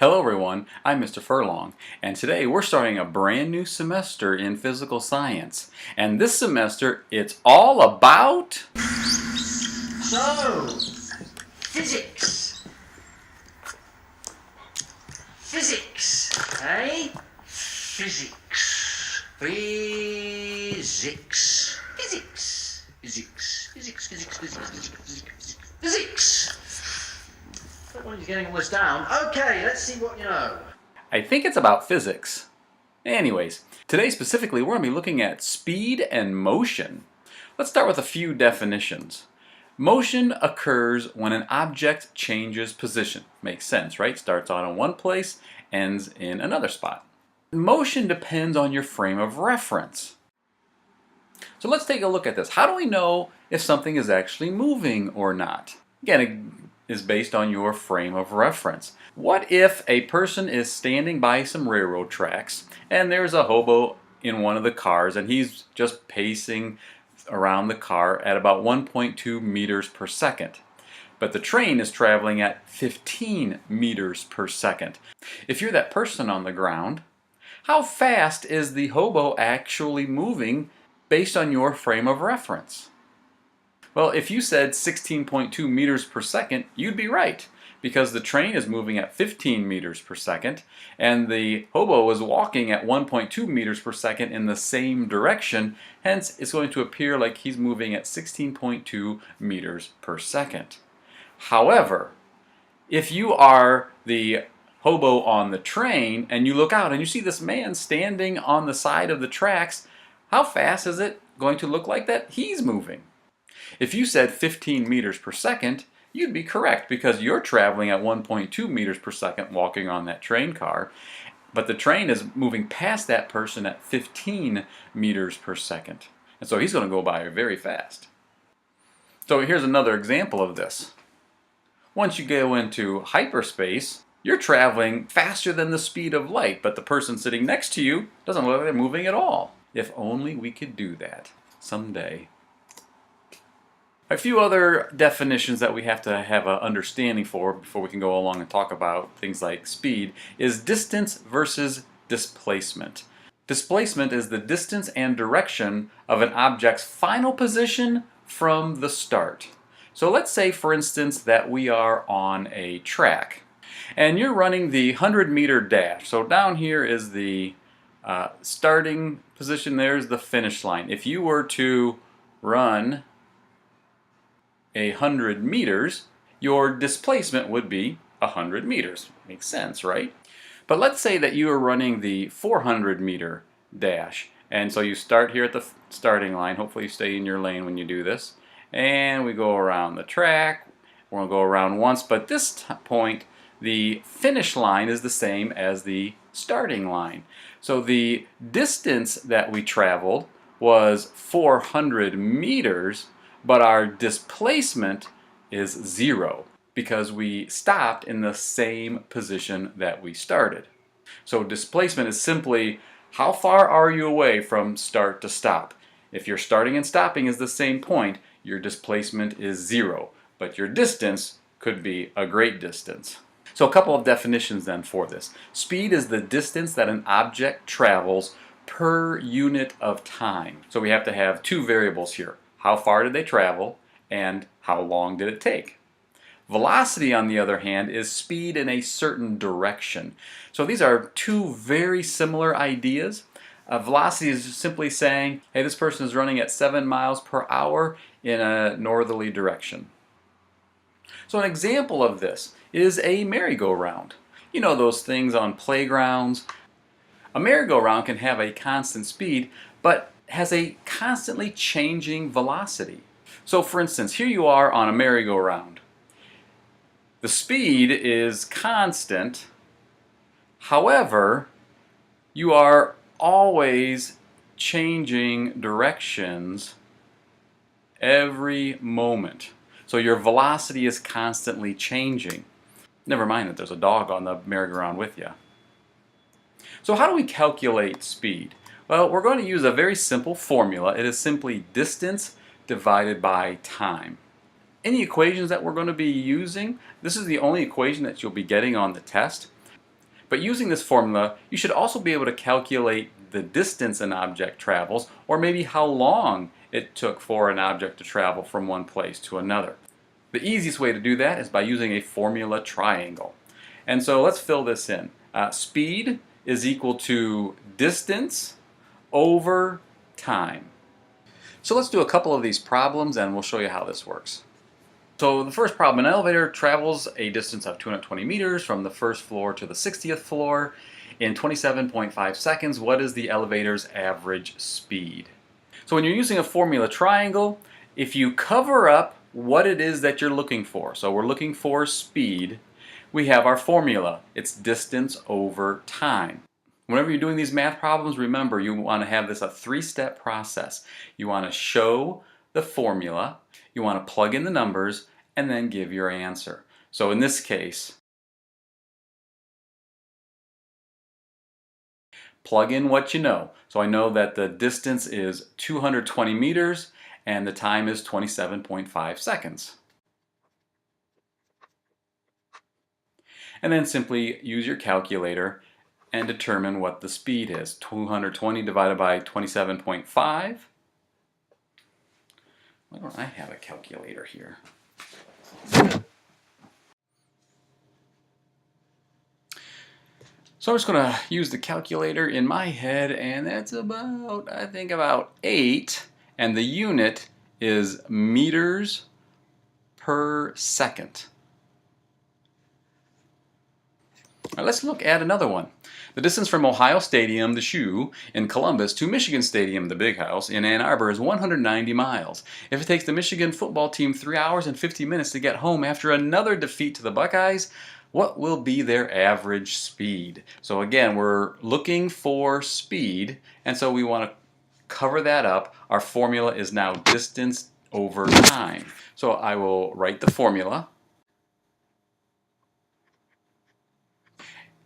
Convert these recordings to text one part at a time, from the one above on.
Hello everyone, I'm Mr. Furlong, and today we're starting a brand new semester in physical science. And this semester, it's all about... So, physics. Physics, eh? Physics. Physics. Physics. Physics. Physics. Physics. Physics. Physics. Physics. I don't know you're getting all this down. Okay, let's see what you know. I think it's about physics. Anyways, today specifically we're going to be looking at speed and motion. Let's start with a few definitions. Motion occurs when an object changes position. Makes sense, right? Starts out in one place, ends in another spot. Motion depends on your frame of reference. So let's take a look at this. How do we know if something is actually moving or not? Again, it is based on your frame of reference. What if a person is standing by some railroad tracks and there's a hobo in one of the cars and he's just pacing around the car at about 1.2 meters per second. But the train is traveling at 15 meters per second. If you're that person on the ground, how fast is the hobo actually moving based on your frame of reference? Well, if you said 16.2 meters per second, you'd be right, because the train is moving at 15 meters per second, and the hobo is walking at 1.2 meters per second in the same direction, hence it's going to appear like he's moving at 16.2 meters per second. However, if you are the hobo on the train and you look out and you see this man standing on the side of the tracks, how fast is it going to look like that he's moving? If you said 15 meters per second, you'd be correct because you're traveling at 1.2 meters per second walking on that train car, but the train is moving past that person at 15 meters per second. And so he's going to go by very fast. So here's another example of this. Once you go into hyperspace, you're traveling faster than the speed of light, but the person sitting next to you doesn't look like they're moving at all. If only we could do that someday. A few other definitions that we have to have an understanding for before we can go along and talk about things like speed is distance versus displacement. Displacement is the distance and direction of an object's final position from the start. So let's say, for instance, that we are on a track and you're running the 100-meter dash. So down here is the starting position, there's the finish line. If you were to run 100 meters, your displacement would be 100 meters. Makes sense, right? But let's say that you are running the 400-meter dash. And so you start here at the starting line. Hopefully you stay in your lane when you do this. And we go around the track. We're going to go around once, but this point, the finish line is the same as the starting line. So the distance that we traveled was 400 meters, but our displacement is 0 because we stopped in the same position that we started. So displacement is simply how far are you away from start to stop. If your starting and stopping is the same point, your displacement is 0, but your distance could be a great distance. So a couple of definitions then for this. Speed is the distance that an object travels per unit of time. So we have to have two variables here. How far did they travel and how long did it take? Velocity, on the other hand, is speed in a certain direction. So these are two very similar ideas. Velocity is simply saying, hey, this person is running at 7 miles per hour in a northerly direction. So an example of this is a merry-go-round. You know those things on playgrounds? A merry-go-round can have a constant speed, but has a constantly changing velocity. So for instance, here you are on a merry-go-round. The speed is constant, however, you are always changing directions every moment. So your velocity is constantly changing. Never mind that there's a dog on the merry-go-round with you. So how do we calculate speed? Well, we're going to use a very simple formula. It is simply distance divided by time. Any equations that we're going to be using, this is the only equation that you'll be getting on the test. But using this formula, you should also be able to calculate the distance an object travels, or maybe how long it took for an object to travel from one place to another. The easiest way to do that is by using a formula triangle. And so let's fill this in. Speed is equal to distance over time. So let's do a couple of these problems and we'll show you how this works. So the first problem, an elevator travels a distance of 220 meters from the first floor to the 60th floor in 27.5 seconds. What is the elevator's average speed? So when you're using a formula triangle, if you cover up what it is that you're looking for, so we're looking for speed, we have our formula. It's distance over time. Whenever you're doing these math problems, remember you want to have this a three-step process. You want to show the formula, you want to plug in the numbers, and then give your answer. So in this case, plug in what you know. So I know that the distance is 220 meters and the time is 27.5 seconds. And then simply use your calculator and determine what the speed is. 220 divided by 27.5. Why don't I have a calculator here? So I'm just going to use the calculator in my head, and that's about, I think about 8, and the unit is meters per second. Now let's look at another one. The distance from Ohio Stadium, the Shoe, in Columbus to Michigan Stadium, the Big House, in Ann Arbor is 190 miles. If it takes the Michigan football team 3 hours and 50 minutes to get home after another defeat to the Buckeyes, what will be their average speed? So again, we're looking for speed, and so we want to cover that up. Our formula is now distance over time. So I will write the formula.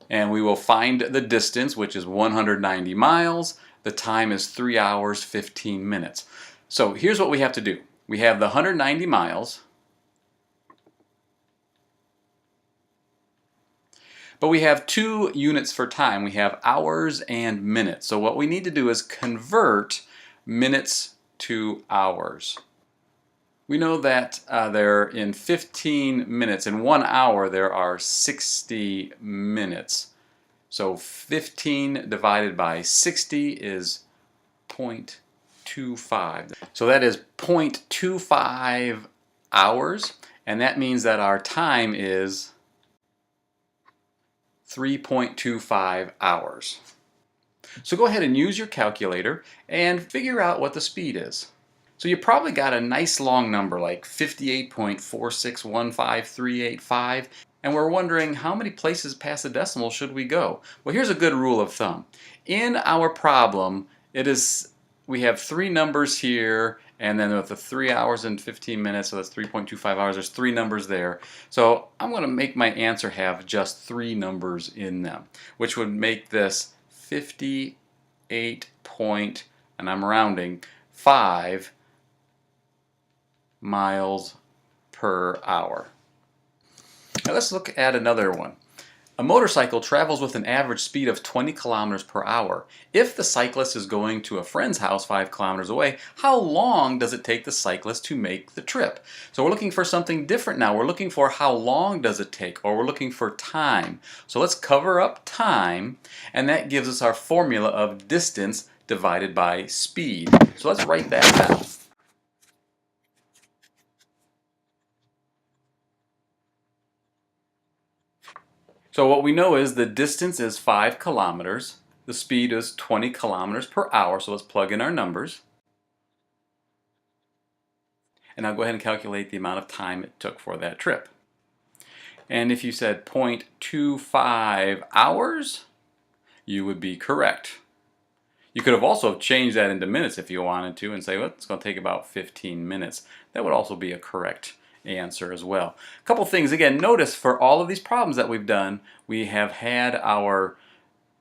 And we will find the distance, which is 190 miles. The time is 3 hours, 15 minutes. So here's what we have to do. We have the 190 miles, but we have two units for time. We have hours and minutes. So what we need to do is convert minutes to hours. We know that they're in 15 minutes. In 1 hour, there are 60 minutes. So 15 divided by 60 is 0.25. So that is 0.25 hours, and that means that our time is 3.25 hours. So go ahead and use your calculator and figure out what the speed is. So you probably got a nice long number like 58.4615385, and we're wondering how many places past the decimal should we go? Well, here's a good rule of thumb. In our problem, we have three numbers here, and then with the 3 hours and 15 minutes, so that's 3.25 hours, there's three numbers there. So I'm going to make my answer have just three numbers in them, which would make this 58 point, and I'm rounding, 5 miles per hour. Now let's look at another one. A motorcycle travels with an average speed of 20 kilometers per hour. If the cyclist is going to a friend's house 5 kilometers away, how long does it take the cyclist to make the trip? So we're looking for something different now. We're looking for how long does it take, or we're looking for time. So let's cover up time, and that gives us our formula of distance divided by speed. So let's write that down. So what we know is the distance is 5 kilometers, the speed is 20 kilometers per hour, so let's plug in our numbers. And I'll go ahead and calculate the amount of time it took for that trip. And if you said 0.25 hours, you would be correct. You could have also changed that into minutes if you wanted to and say, well, it's going to take about 15 minutes. That would also be a correct answer as well. A couple things, again, notice for all of these problems that we've done, we have had our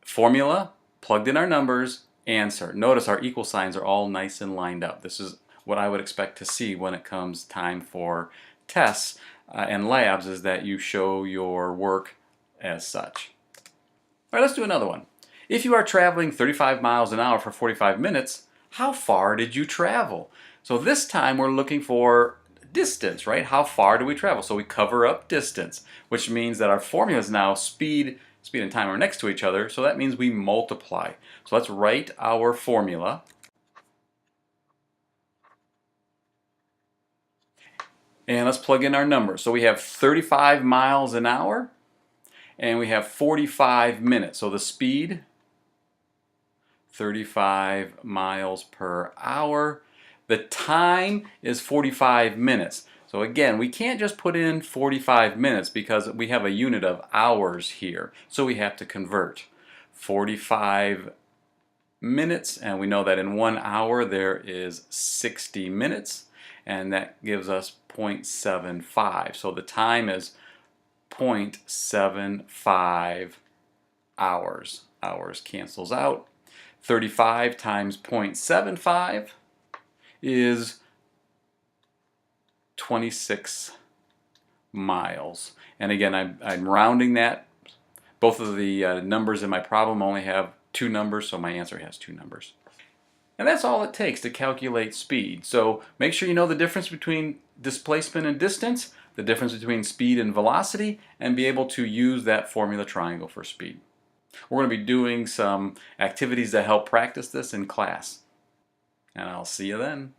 formula, plugged in our numbers, answer. Notice our equal signs are all nice and lined up. This is what I would expect to see when it comes time for tests and labs, is that you show your work as such. All right, let's do another one. If you are traveling 35 miles an hour for 45 minutes, how far did you travel? So this time we're looking for distance, right? How far do we travel? So we cover up distance, which means that our formula is now speed and time are next to each other, so that means we multiply. So let's write our formula. And let's plug in our numbers. So we have 35 miles an hour, and we have 45 minutes. So the speed, 35 miles per hour. The time is 45 minutes. So again, we can't just put in 45 minutes because we have a unit of hours here. So we have to convert 45 minutes, and we know that in 1 hour there is 60 minutes, and that gives us 0.75. So the time is 0.75 hours. Hours cancels out. 35 times 0.75 is 26 miles. And again, I'm rounding that. Both of the numbers in my problem only have 2 numbers, so my answer has 2 numbers. And that's all it takes to calculate speed. So make sure you know the difference between displacement and distance, the difference between speed and velocity, and be able to use that formula triangle for speed. We're going to be doing some activities that help practice this in class. And I'll see you then.